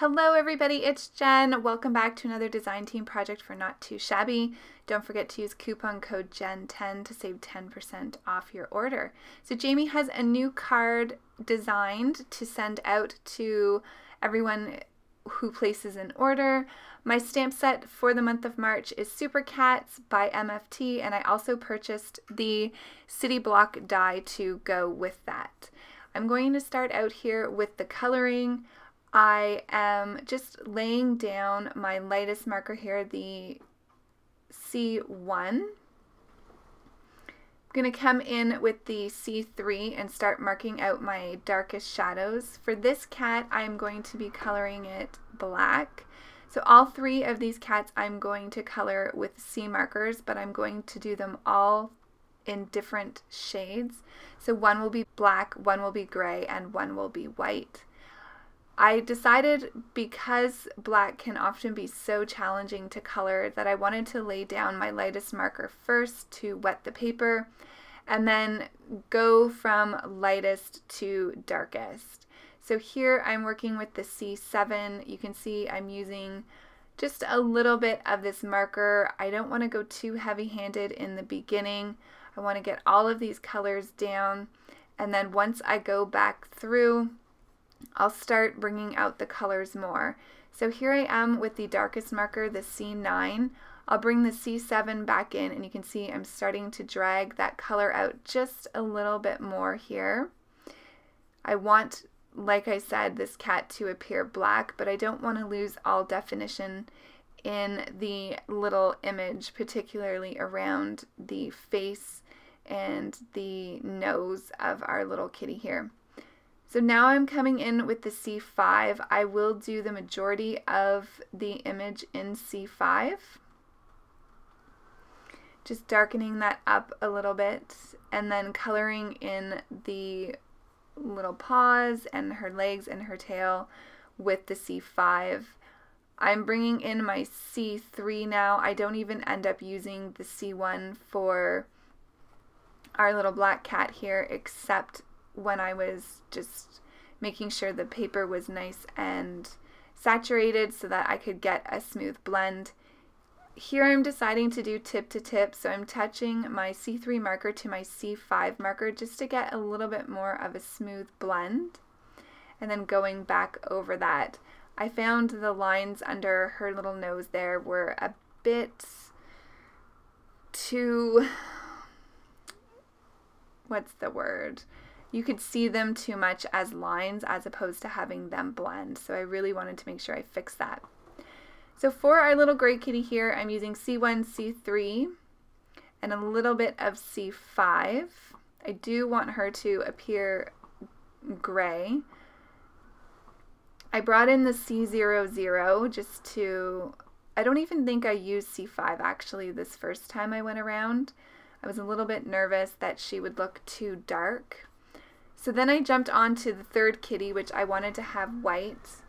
Hello everybody, it's Jen. Welcome back to another design team project for Not Too Shabby. Don't forget to use coupon code JEN10 to save 10% off your order. So Jamie has a new card designed to send out to everyone who places an order. My stamp set for the month of March is Super Cats by MFT, and I also purchased the City Block die to go with that. I'm going to start out here with the coloring. I am just laying down my lightest marker here, the C1. I'm going to come in with the C3 and start marking out my darkest shadows. For this cat, I'm going to be coloring it black. So all three of these cats I'm going to color with C markers, but I'm going to do them all in different shades. So one will be black, one will be gray, and one will be white. I decided, because black can often be so challenging to color, that I wanted to lay down my lightest marker first to wet the paper and then go from lightest to darkest. So here I'm working with the C7. You can see I'm using just a little bit of this marker. I don't want to go too heavy-handed in the beginning. I want to get all of these colors down, and then once I go back through, I'll start bringing out the colors more. So here I am with the darkest marker, the C9. I'll bring the C7 back in, and you can see I'm starting to drag that color out just a little bit more here. I want, like I said, this cat to appear black, but I don't want to lose all definition in the little image, particularly around the face and the nose of our little kitty here. So now I'm coming in with the C5. I will do the majority of the image in C5. Just darkening that up a little bit and then coloring in the little paws and her legs and her tail with the C5. I'm bringing in my C3 now. I don't even end up using the C1 for our little black cat here, except when I was just making sure the paper was nice and saturated so that I could get a smooth blend. Here I'm deciding to do tip to tip, so I'm touching my C3 marker to my C5 marker just to get a little bit more of a smooth blend, and then going back over that. I found the lines under her little nose there were a bit too, what's the word? You could see them too much as lines as opposed to having them blend. So I really wanted to make sure I fixed that. So for our little gray kitty here, I'm using C1, C3, and a little bit of C5. I do want her to appear gray. I brought in the C00 just to, I don't even think I used C5 actually this first time I went around. I was a little bit nervous that she would look too dark. So then I jumped on to the third kitty, which I wanted to have white.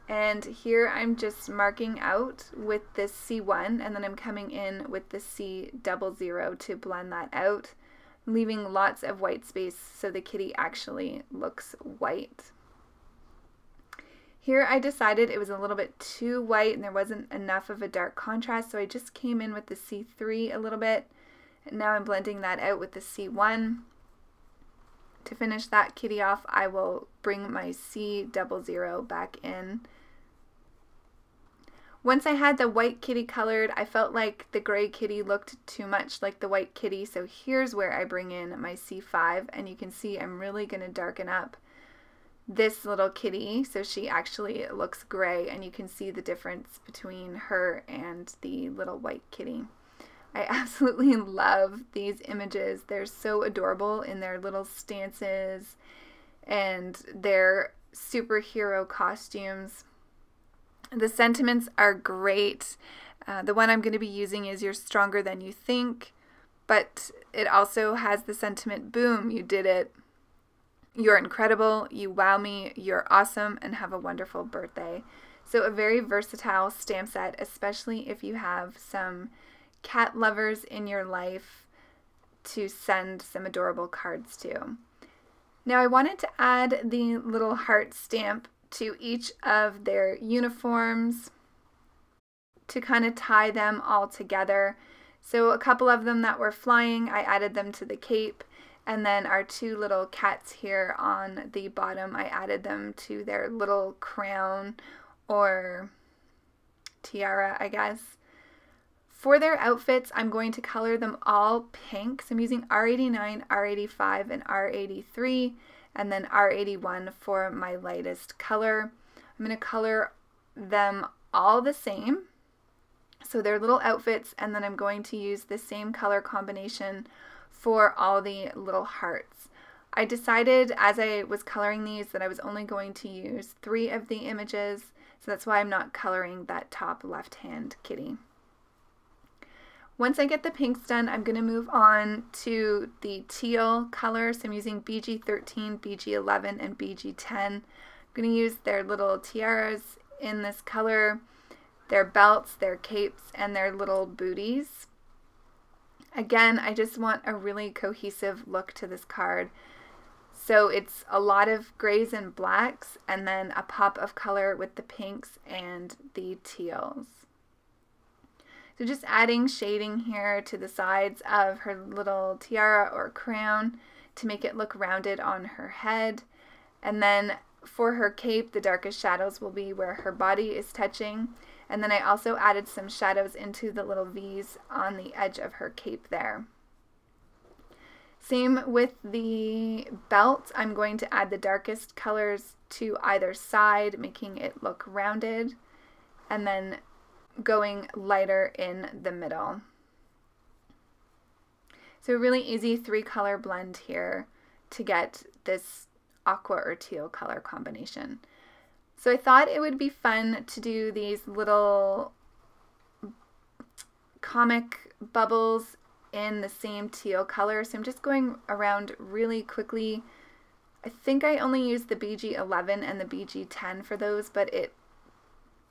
And here I'm just marking out with this C1, and then I'm coming in with the C00 to blend that out, leaving lots of white space so the kitty actually looks white. Here I decided it was a little bit too white and there wasn't enough of a dark contrast, so I just came in with the C3 a little bit, and now I'm blending that out with the C1. To finish that kitty off, I will bring my C00 back in. Once I had the white kitty colored, I felt like the gray kitty looked too much like the white kitty, so here's where I bring in my C5, and you can see I'm really going to darken up this little kitty so she actually looks gray, and you can see the difference between her and the little white kitty. I absolutely love these images. They're so adorable in their little stances and their superhero costumes. The sentiments are great. The one I'm going to be using is "You're stronger than you think," but it also has the sentiment, "Boom, you did it. You're incredible. You wow me. You're awesome, and have a wonderful birthday." So a very versatile stamp set, especially if you have some cat lovers in your life to send some adorable cards to. Now I wanted to add the little heart stamp to each of their uniforms to kind of tie them all together. So a couple of them that were flying, I added them to the cape, and then our two little cats here on the bottom, I added them to their little crown or tiara, I guess. For their outfits, I'm going to color them all pink. So I'm using R89, R85, and R83, and then R81 for my lightest color. I'm going to color them all the same. So they're little outfits, and then I'm going to use the same color combination for all the little hearts. I decided as I was coloring these that I was only going to use 3 of the images, so that's why I'm not coloring that top left-hand kitty. Once I get the pinks done, I'm going to move on to the teal color. So I'm using BG13, BG11, and BG10. I'm going to use their little tiaras in this color, their belts, their capes, and their little booties. Again, I just want a really cohesive look to this card. So it's a lot of grays and blacks, and then a pop of color with the pinks and the teals. So just adding shading here to the sides of her little tiara or crown to make it look rounded on her head. And then for her cape, the darkest shadows will be where her body is touching. And then I also added some shadows into the little V's on the edge of her cape there. Same with the belt. I'm going to add the darkest colors to either side, making it look rounded, and then going lighter in the middle. So a really easy 3-color blend here to get this aqua or teal color combination. So I thought it would be fun to do these little comic bubbles in the same teal color. So I'm just going around really quickly. I think I only used the BG11 and the BG10 for those, but it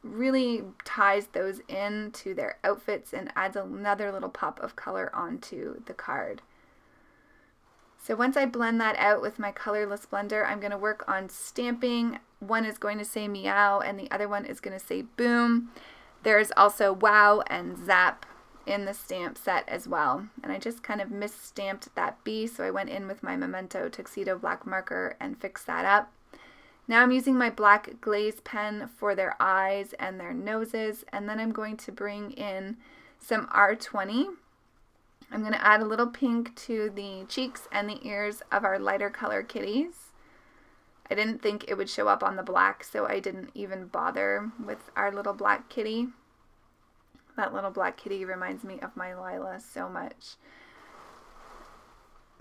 really ties those into their outfits and adds another little pop of color onto the card. So once I blend that out with my colorless blender, I'm going to work on stamping. One is going to say meow and the other one is going to say boom. There's also wow and zap in the stamp set as well. And I just kind of misstamped that B, so I went in with my Memento Tuxedo black marker and fixed that up. Now I'm using my black glaze pen for their eyes and their noses, and then I'm going to bring in some R20. I'm going to add a little pink to the cheeks and the ears of our lighter color kitties. I didn't think it would show up on the black, so I didn't even bother with our little black kitty. That little black kitty reminds me of my Lila so much.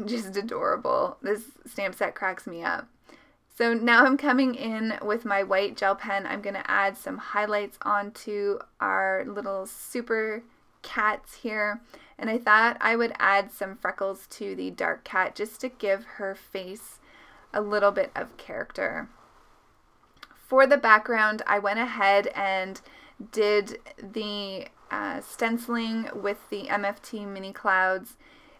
Just adorable. This stamp set cracks me up. So now I'm coming in with my white gel pen. I'm going to add some highlights onto our little Super Cats here. And I thought I would add some freckles to the dark cat just to give her face a little bit of character. For the background, I went ahead and did the stenciling with the MFT mini clouds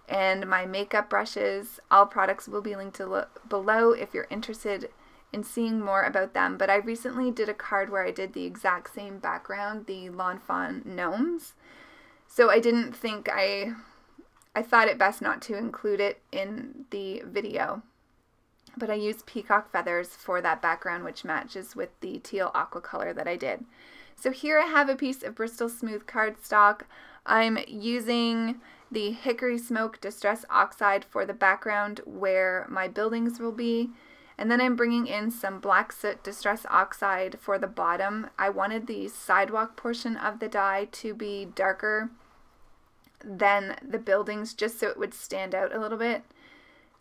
and my makeup brushes. All products will be linked below if you're interested in seeing more about them. But I recently did a card where I did the exact same background, the Lawn Fawn gnomes. So I didn't think I thought it best not to include it in the video. But I used peacock feathers for that background, which matches with the teal aqua color that I did. So here I have a piece of Bristol Smooth cardstock. I'm using the Hickory Smoke Distress Oxide for the background where my buildings will be. And then I'm bringing in some Black Soot Distress Oxide for the bottom. I wanted the sidewalk portion of the die to be darker than the buildings just so it would stand out a little bit.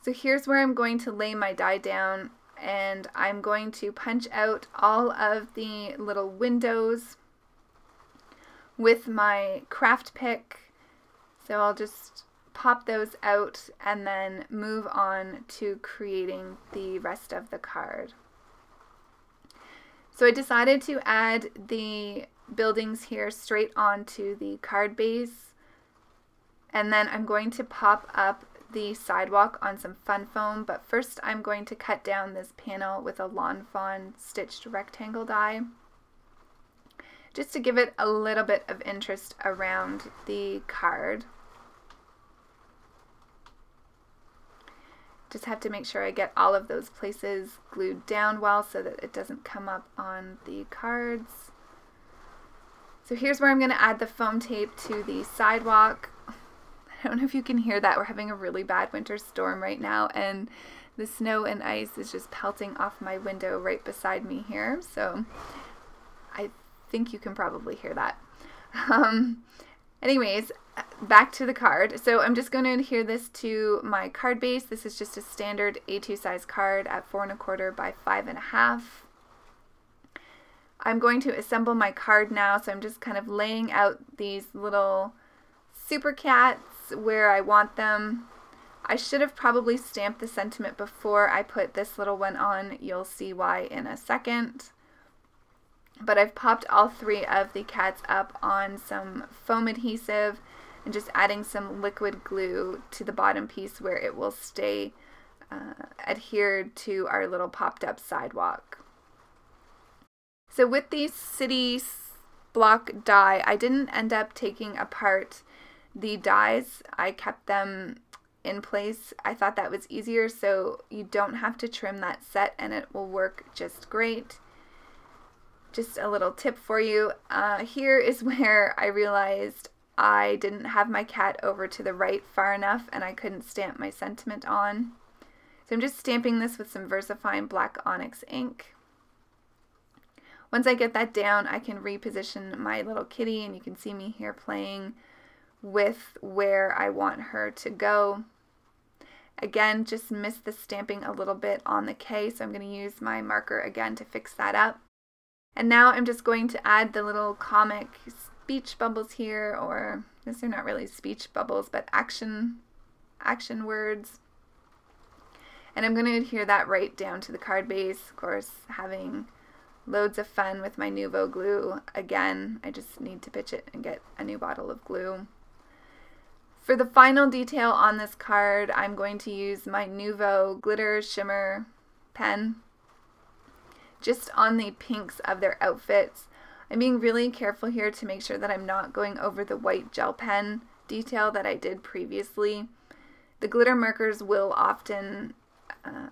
So here's where I'm going to lay my die down, and I'm going to punch out all of the little windows with my craft pick. So I'll just pop those out and then move on to creating the rest of the card. So I decided to add the buildings here straight onto the card base, and then I'm going to pop up the sidewalk on some fun foam, but first I'm going to cut down this panel with a Lawn Fawn stitched rectangle die, just to give it a little bit of interest around the card. Just have to make sure I get all of those places glued down well so that it doesn't come up on the cards. So here's where I'm going to add the foam tape to the sidewalk. I don't know if you can hear that. We're having a really bad winter storm right now, and the snow and ice is just pelting off my window right beside me here. So I think you can probably hear that. Anyways, back to the card. So I'm just going to adhere this to my card base. This is just a standard A2 size card at 4 1/4 by 5 1/2. I'm going to assemble my card now, so I'm just kind of laying out these little Super Cats where I want them. I should have probably stamped the sentiment before I put this little one on. You'll see why in a second. But I've popped all 3 of the cats up on some foam adhesive and just adding some liquid glue to the bottom piece where it will stay adhered to our little popped up sidewalk. So with the City Block die, I didn't end up taking apart the dies. I kept them in place. I thought that was easier, so you don't have to trim that set and it will work just great. Just a little tip for you. Here is where I realized I didn't have my cat over to the right far enough and I couldn't stamp my sentiment on. So I'm just stamping this with some Versafine black Onyx ink. Once I get that down, I can reposition my little kitty, and you can see me here playing with where I want her to go. Again, just missed the stamping a little bit on the K, so I'm going to use my marker again to fix that up. And now I'm just going to add the little comic speech bubbles here, or these are not really speech bubbles, but action words. And I'm going to adhere that right down to the card base, of course, having loads of fun with my Nuvo glue. Again, I just need to pitch it and get a new bottle of glue. For the final detail on this card, I'm going to use my Nuvo glitter shimmer pen just on the pinks of their outfits. I'm being really careful here to make sure that I'm not going over the white gel pen detail that I did previously. The glitter markers will often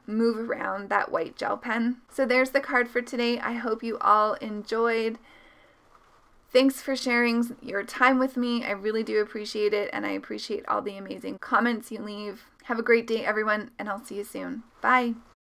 move around that white gel pen. So there's the card for today. I hope you all enjoyed. Thanks for sharing your time with me. I really do appreciate it, and I appreciate all the amazing comments you leave. Have a great day, everyone, and I'll see you soon. Bye.